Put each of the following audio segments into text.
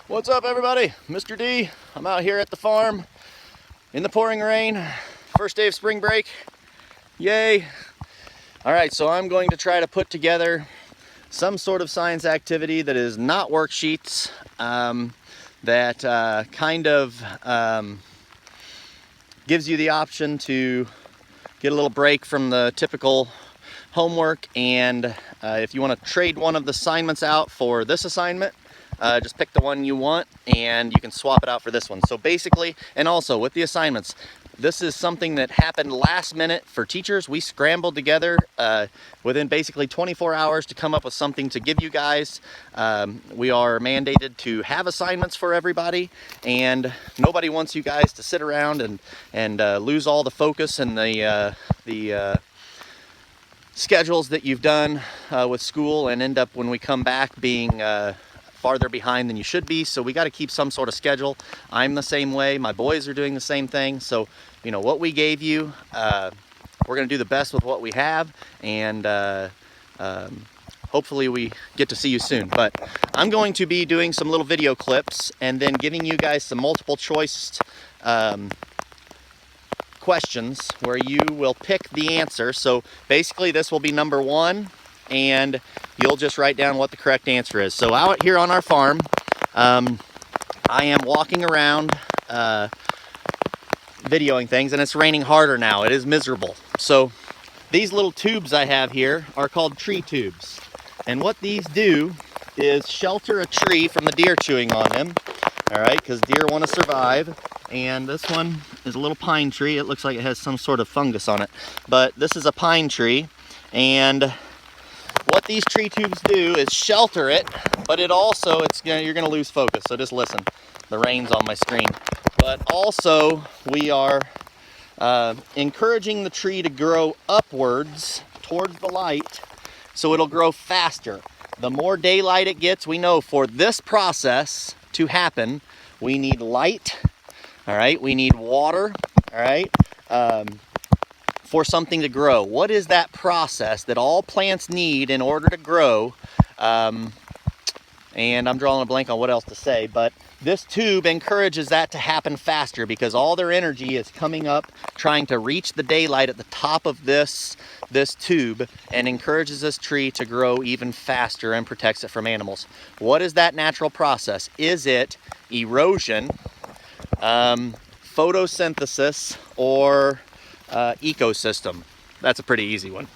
What's up, everybody? Mr. D. I'm out here at the farm in the pouring rain. First day of spring break. Yay. All right, so I'm going to try to put together some sort of science activity that is not worksheets, that kind of gives you the option to get a little break from the typical homework. And if you want to trade one of the assignments out for this assignment, just pick the one you want and you can swap it out for this one. So basically, and also with the assignments, this is something that happened last minute for teachers. We scrambled together within basically 24 hours to come up with something to give you guys. We are mandated to have assignments for everybody, and nobody wants you guys to sit around and lose all the focus and the schedules that you've done with school and end up, when we come back, being farther behind than you should be. So we got to keep some sort of schedule. I'm the same way. My boys are doing the same thing. So, you know, what we gave you, we're going to do the best with what we have, and hopefully we get to see you soon. But I'm going to be doing some little video clips and then giving you guys some multiple choice questions where you will pick the answer. So basically this will be number one, and you'll just write down what the correct answer is. So out here on our farm, I am walking around videoing things, and it's raining harder now. It is miserable. So these little tubes I have here are called tree tubes. And what these do is shelter a tree from the deer chewing on them. All right, because deer want to survive. And this one is a little pine tree. It looks like it has some sort of fungus on it, but this is a pine tree. And what these tree tubes do is shelter it, but it also, you're gonna lose focus, so just listen. The rain's on my screen. But also, we are encouraging the tree to grow upwards towards the light, so it'll grow faster. The more daylight it gets, we know for this process to happen, we need light, all right? We need water, all right? For something to grow. What is that process that all plants need in order to grow? And I'm drawing a blank on what else to say, but this tube encourages that to happen faster because all their energy is coming up trying to reach the daylight at the top of this tube, and encourages this tree to grow even faster and protects it from animals. What is that natural process? Is it erosion, photosynthesis, or ecosystem? That's a pretty easy one.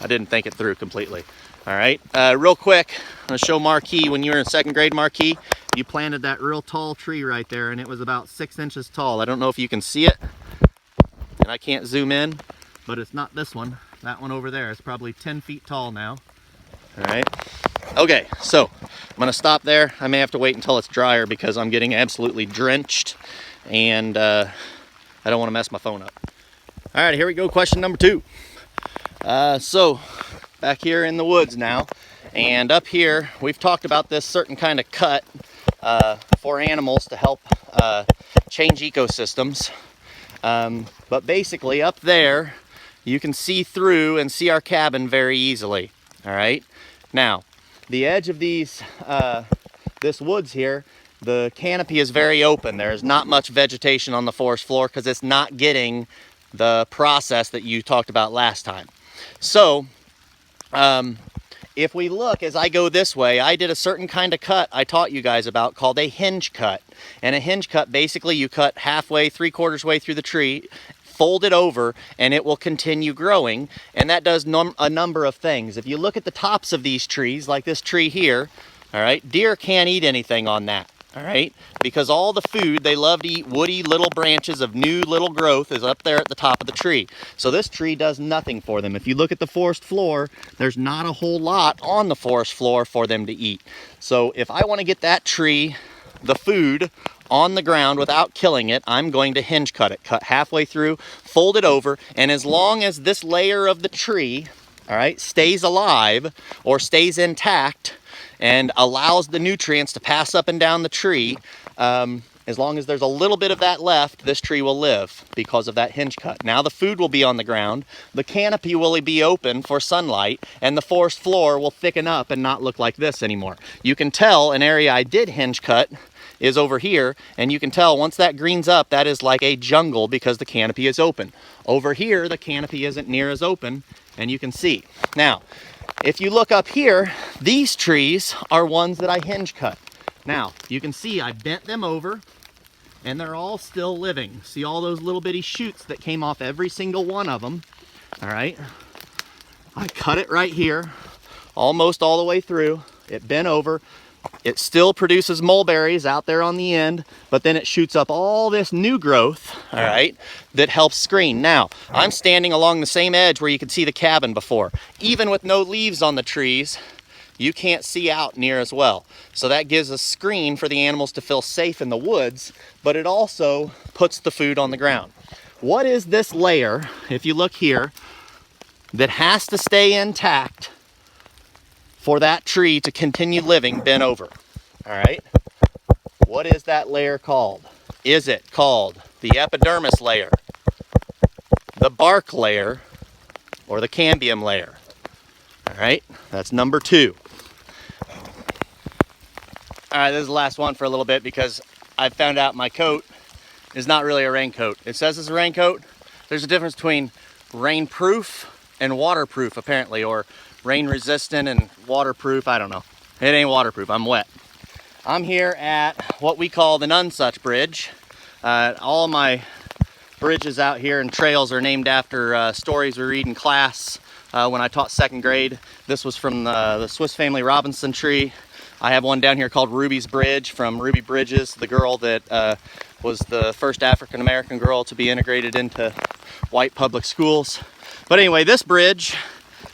I didn't think it through completely. All right, real quick, I'm gonna show Marquis. When you were in second grade, Marquis, you planted that real tall tree right there, and it was about 6 inches tall. I don't know if you can see it, and I can't zoom in, but it's not this one. That one over there is probably 10 feet tall now. All right, okay, so I'm gonna stop there. I may have to wait until it's drier because I'm getting absolutely drenched, and I don't want to mess my phone up. All right, here we go. Question number two. So back here in the woods now, and up here we've talked about this certain kind of cut for animals to help change ecosystems. But basically up there you can see through and see our cabin very easily. All right. Now the edge of these this woods here, the canopy is very open. There's not much vegetation on the forest floor because it's not getting the process that you talked about last time. So if we look, as I go this way, I did a certain kind of cut I taught you guys about called a hinge cut. And a hinge cut, basically you cut halfway, 3/4 way through the tree, fold it over, and it will continue growing. And that does a number of things. If you look at the tops of these trees, like this tree here, all right, deer can't eat anything on that. All right, because all the food, they love to eat woody little branches of new little growth is up there at the top of the tree. So this tree does nothing for them. If you look at the forest floor, there's not a whole lot on the forest floor for them to eat. So if I want to get that tree, the food, on the ground without killing it, I'm going to hinge cut it. Cut halfway through, fold it over, and as long as this layer of the tree, all right, stays alive or stays intact, and allows the nutrients to pass up and down the tree, as long as there's a little bit of that left, this tree will live because of that hinge cut. Now the food will be on the ground, the canopy will be open for sunlight, and the forest floor will thicken up and not look like this anymore. You can tell an area I did hinge cut is over here, and you can tell once that greens up, that is like a jungle because the canopy is open. Over here, the canopy isn't near as open, and you can see. Now, if you look up here, these trees are ones that I hinge cut. Now, you can see I bent them over, and they're all still living. See all those little bitty shoots that came off every single one of them, all right? I cut it right here, almost all the way through. It bent over. It still produces mulberries out there on the end, but then it shoots up all this new growth, all right, that helps screen. Now, I'm standing along the same edge where you could see the cabin before. Even with no leaves on the trees, you can't see out near as well. So that gives a screen for the animals to feel safe in the woods, but it also puts the food on the ground. What is this layer, if you look here, that has to stay intact for that tree to continue living bent over? All right, what is that layer called? Is it called the epidermis layer, the bark layer, or the cambium layer? All right, that's number 2. All right, this is the last one for a little bit because I found out my coat is not really a raincoat. It says it's a raincoat. There's a difference between rainproof and waterproof, apparently, or rain resistant and waterproof. I don't know. It ain't waterproof. I'm wet. I'm here at what we call the Nonesuch Bridge. All of my bridges out here and trails are named after stories we read in class when I taught 2nd grade. This was from the Swiss Family Robinson tree. I have one down here called Ruby's Bridge from Ruby Bridges, the girl that was the first African-American girl to be integrated into white public schools. But anyway, this bridge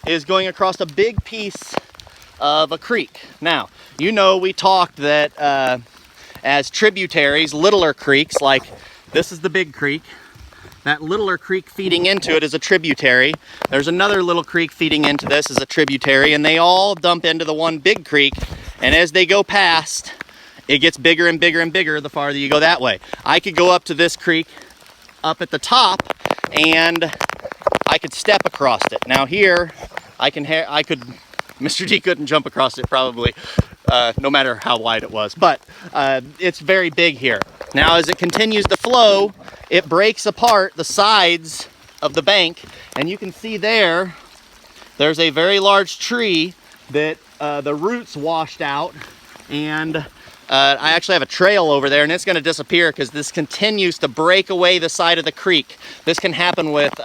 is going across a big piece of a creek. Now, you know we talked that as tributaries, littler creeks, like this is the big creek, that littler creek feeding into it is a tributary. There's another little creek feeding into this is a tributary, and they all dump into the one big creek. And as they go past, it gets bigger and bigger and bigger the farther you go that way. I could go up to this creek up at the top, and I could step across it. Now here, I could, Mr. D couldn't jump across it probably, no matter how wide it was, but it's very big here. Now as it continues to flow, it breaks apart the sides of the bank, and you can see there's a very large tree that the roots washed out, and I actually have a trail over there, and it's going to disappear because this continues to break away the side of the creek. This can happen with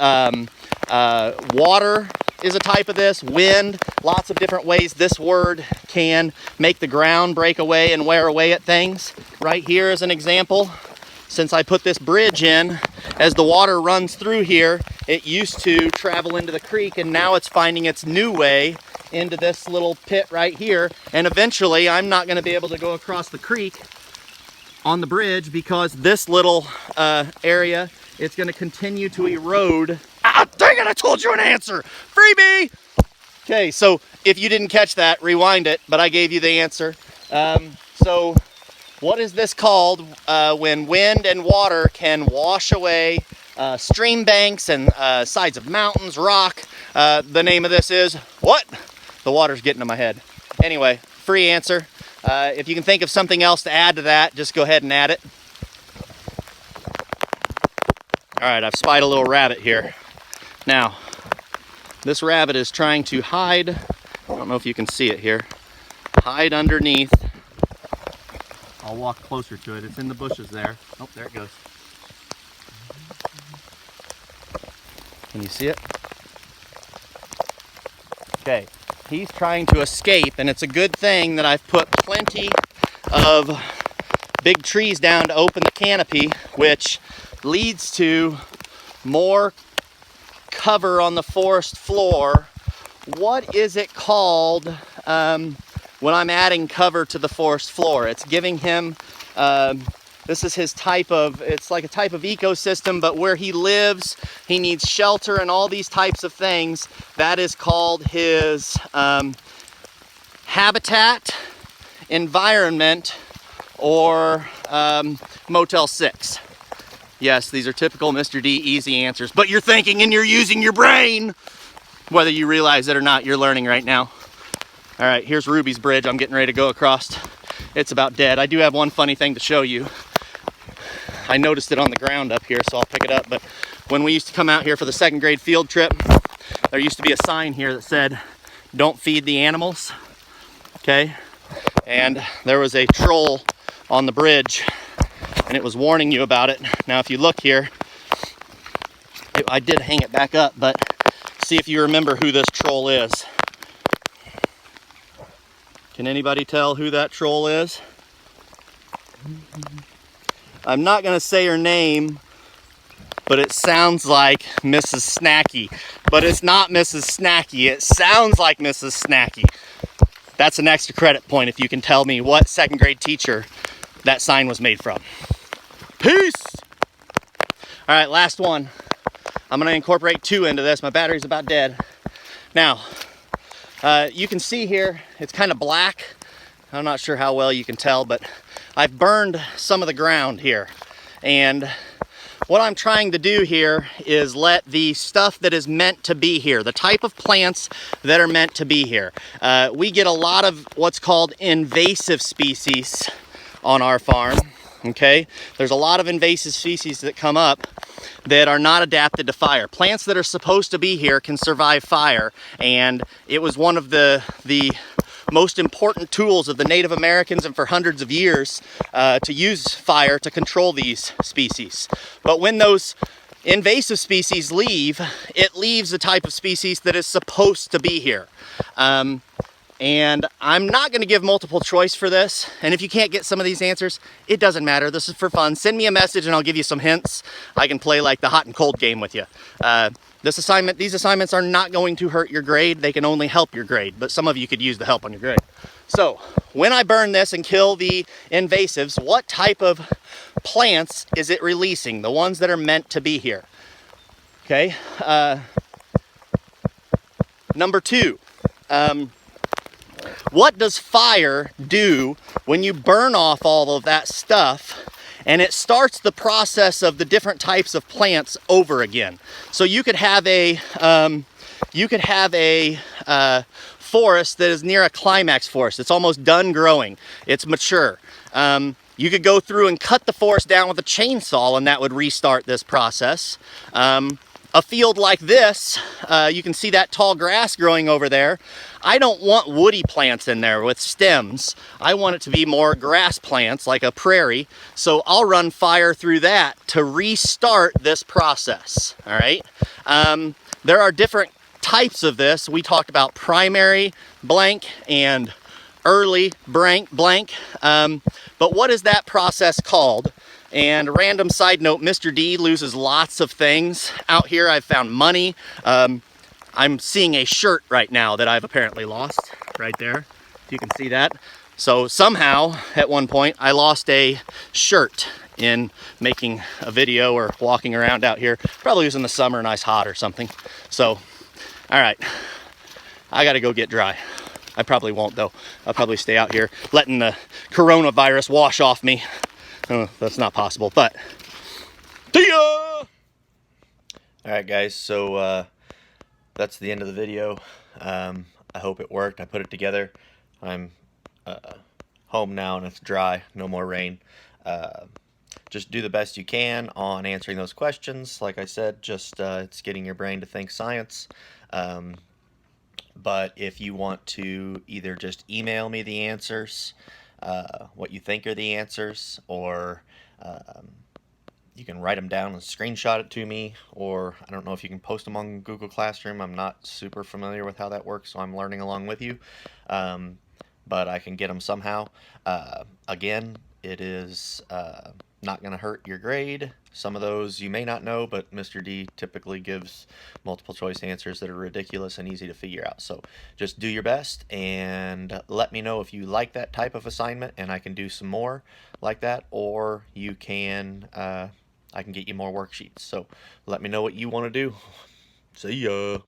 water is a type of this, wind, lots of different ways this word can make the ground break away and wear away at things. Right here is an example. Since I put this bridge in, as the water runs through here, it used to travel into the creek, and now it's finding its new way into this little pit right here. And eventually I'm not going to be able to go across the creek on the bridge because this little area, it's going to continue to erode. Ah, dang it, I told you an answer. Freebie! Okay, so if you didn't catch that, rewind it, but I gave you the answer. So what is this called when wind and water can wash away stream banks and sides of mountains, rock? The name of this is what? The water's getting to my head. Anyway, free answer. If you can think of something else to add to that, just go ahead and add it. All right, I've spied a little rabbit here. Now, this rabbit is trying to hide. I don't know if you can see it here. Hide underneath. I'll walk closer to it. It's in the bushes there. Oh, there it goes. Can you see it? Okay, he's trying to escape, and it's a good thing that I've put plenty of big trees down to open the canopy, which leads to more cover on the forest floor. What is it called when I'm adding cover to the forest floor? It's giving him, this is his type of, it's like a type of ecosystem, but where he lives, he needs shelter and all these types of things. That is called his habitat, environment, or Motel 6. Yes, these are typical Mr. D easy answers, but you're thinking and you're using your brain. Whether you realize it or not, you're learning right now. All right, here's Ruby's Bridge I'm getting ready to go across. it's about dead. I do have one funny thing to show you. I noticed it on the ground up here, so I'll pick it up. But when we used to come out here for the 2nd grade field trip, there used to be a sign here that said, "Don't feed the animals." Okay? And there was a troll on the bridge, and it was warning you about it. Now, if you look here, I did hang it back up, but see if you remember who this troll is. Can anybody tell who that troll is? I'm not going to say her name, but it sounds like Mrs. Snacky. But it's not Mrs. Snacky. It sounds like Mrs. Snacky. That's an extra credit point if you can tell me what 2nd grade teacher that sign was made from. Peace! All right, last one. I'm going to incorporate 2 into this. My battery's about dead. Now, you can see here, it's kind of black. I'm not sure how well you can tell, but I've burned some of the ground here. And what I'm trying to do here is let the stuff that is meant to be here, the type of plants that are meant to be here. We get a lot of what's called invasive species on our farm, okay? There's a lot of invasive species that come up that are not adapted to fire. Plants that are supposed to be here can survive fire, and it was one of the most important tools of the Native Americans and for hundreds of years to use fire to control these species. But when those invasive species leave, it leaves a type of species that is supposed to be here. And I'm not going to give multiple choice for this. And if you can't get some of these answers, it doesn't matter. This is for fun. Send me a message and I'll give you some hints. I can play like the hot and cold game with you. These assignments are not going to hurt your grade. They can only help your grade, but some of you could use the help on your grade. So when I burn this and kill the invasives, what type of plants is it releasing? The ones that are meant to be here. Okay. Number 2. What does fire do when you burn off all of that stuff and it starts the process of the different types of plants over again? So you could have a forest that is near a climax forest. It's almost done growing. It's mature. You could go through and cut the forest down with a chainsaw and that would restart this process. A field like this, you can see that tall grass growing over there. I don't want woody plants in there with stems. I want it to be more grass plants like a prairie. So I'll run fire through that to restart this process, all right? There are different types of this. We talked about primary blank and early blank. But what is that process called? And random side note, Mr. D loses lots of things out here. I've found money. I'm seeing a shirt right now that I've apparently lost right there. If you can see that. So somehow at one point I lost a shirt in making a video or walking around out here. Probably was in the summer, nice hot or something. So, all right, I gotta go get dry. I probably won't though. I'll probably stay out here letting the coronavirus wash off me. That's not possible, but see ya! All right, guys, so that's the end of the video. I hope it worked. I put it together. I'm home now and it's dry. No more rain. Just do the best you can on answering those questions. Like I said, just it's getting your brain to think science. But if you want to either just email me the answers, what you think are the answers, or you can write them down and screenshot it to me, or I don't know if you can post them on Google Classroom. I'm not super familiar with how that works, so I'm learning along with you, but I can get them somehow. Again, it is not going to hurt your grade. Some of those you may not know, but Mr. D typically gives multiple choice answers that are ridiculous and easy to figure out. So just do your best and let me know if you like that type of assignment and I can do some more like that, or you can I can get you more worksheets. So let me know what you want to do. See ya.